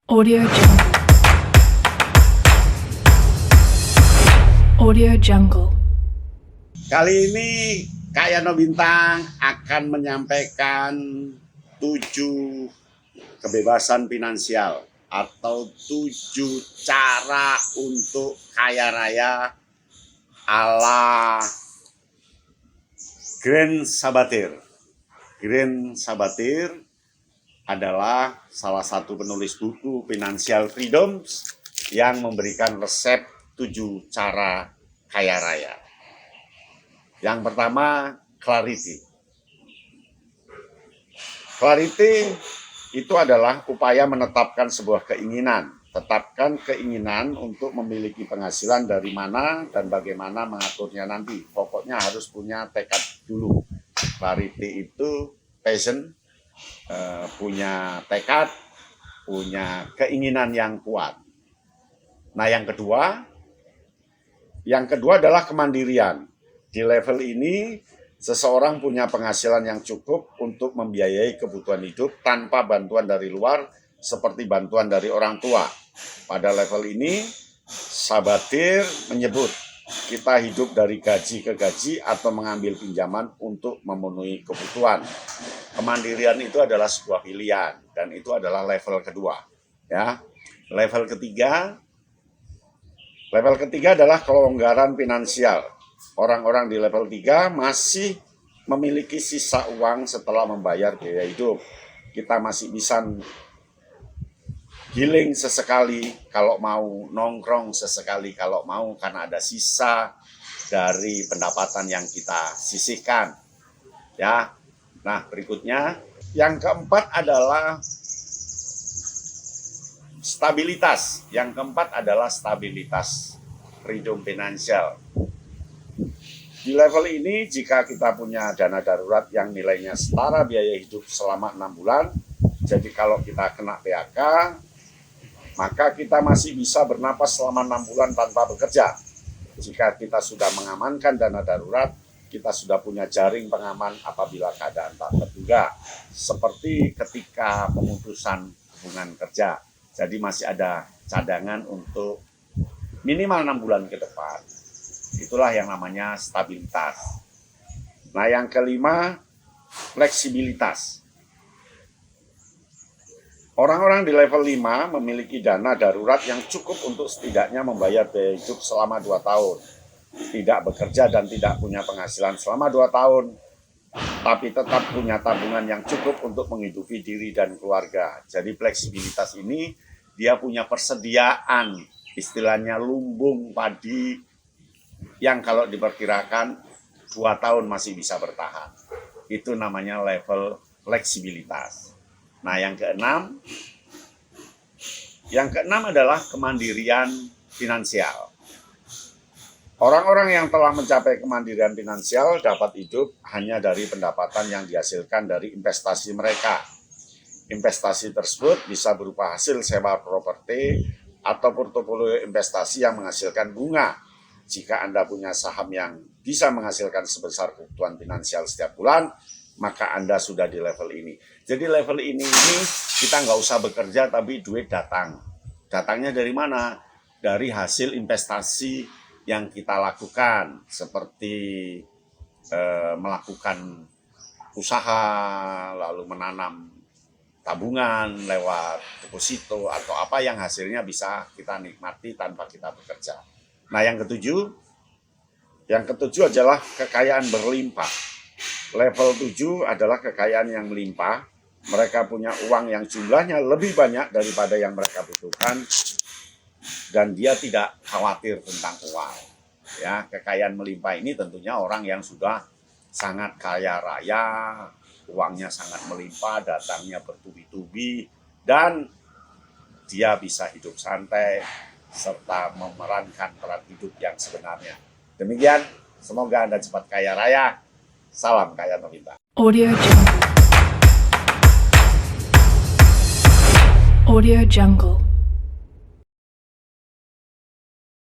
Audio Jungle. Audio Jungle. Kali ini Kak Yano Bintang akan menyampaikan 7 kebebasan finansial atau 7 cara untuk kaya raya ala Grand Sabatir. Grand Sabatir adalah salah satu penulis buku Financial Freedoms yang memberikan resep 7 cara kaya raya. Yang pertama, clarity. Clarity itu adalah upaya menetapkan sebuah keinginan. Tetapkan keinginan untuk memiliki penghasilan dari mana dan bagaimana mengaturnya nanti. Pokoknya harus punya tekad dulu. Clarity itu passion, punya tekad, punya keinginan yang kuat. Nah, yang kedua adalah kemandirian. Di level ini, seseorang punya penghasilan yang cukup untuk membiayai kebutuhan hidup tanpa bantuan dari luar, seperti bantuan dari orang tua. Pada level ini, Sabatir menyebut kita hidup dari gaji ke gaji atau mengambil pinjaman untuk memenuhi kebutuhan. Kemandirian itu adalah sebuah pilihan dan itu adalah level kedua. Ya, level ketiga adalah kelonggaran finansial. Orang-orang di level 3 masih memiliki sisa uang setelah membayar biaya hidup. Kita masih bisa healing sesekali kalau mau, nongkrong sesekali kalau mau, karena ada sisa dari pendapatan yang kita sisihkan. Ya. Nah, berikutnya yang keempat adalah stabilitas. Yang keempat adalah stabilitas freedom finansial. Di level ini, jika kita punya dana darurat yang nilainya setara biaya hidup selama 6 bulan, jadi kalau kita kena PHK, maka kita masih bisa bernapas selama 6 bulan tanpa bekerja. Jika kita sudah mengamankan dana darurat, kita sudah punya jaring pengaman apabila keadaan tak terduga. Seperti ketika pemutusan hubungan kerja. Jadi masih ada cadangan untuk minimal 6 bulan ke depan. Itulah yang namanya stabilitas. Nah, yang kelima, fleksibilitas. Orang-orang di level 5 memiliki dana darurat yang cukup untuk setidaknya membayar biaya hidup selama 2 tahun. Tidak bekerja dan tidak punya penghasilan selama 2 tahun, tapi tetap punya tabungan yang cukup untuk menghidupi diri dan keluarga. Jadi fleksibilitas ini, dia punya persediaan, istilahnya lumbung padi, yang kalau diperkirakan 2 tahun masih bisa bertahan. Itu namanya level fleksibilitas. Nah, yang keenam adalah kemandirian finansial. Orang-orang yang telah mencapai kemandirian finansial dapat hidup hanya dari pendapatan yang dihasilkan dari investasi mereka. Investasi tersebut bisa berupa hasil sewa properti atau portofolio investasi yang menghasilkan bunga. Jika Anda punya saham yang bisa menghasilkan sebesar kebutuhan finansial setiap bulan, maka Anda sudah di level ini. Jadi level ini kita nggak usah bekerja, tapi duit datang. Datangnya dari mana? Dari hasil investasi yang kita lakukan, seperti melakukan usaha, lalu menanam tabungan lewat deposito, atau apa yang hasilnya bisa kita nikmati tanpa kita bekerja. Nah, yang ketujuh adalah kekayaan berlimpah. Level 7 adalah kekayaan yang melimpah. Mereka punya uang yang jumlahnya lebih banyak daripada yang mereka butuhkan, dan dia tidak khawatir tentang uang. Ya, kekayaan melimpah ini tentunya orang yang sudah sangat kaya raya, uangnya sangat melimpah, datangnya bertubi-tubi, dan dia bisa hidup santai serta memerankan peran hidup yang sebenarnya. Demikian, semoga Anda cepat kaya raya. Salam Kak Yano Bintang. Audio Jungle. Audio Jungle.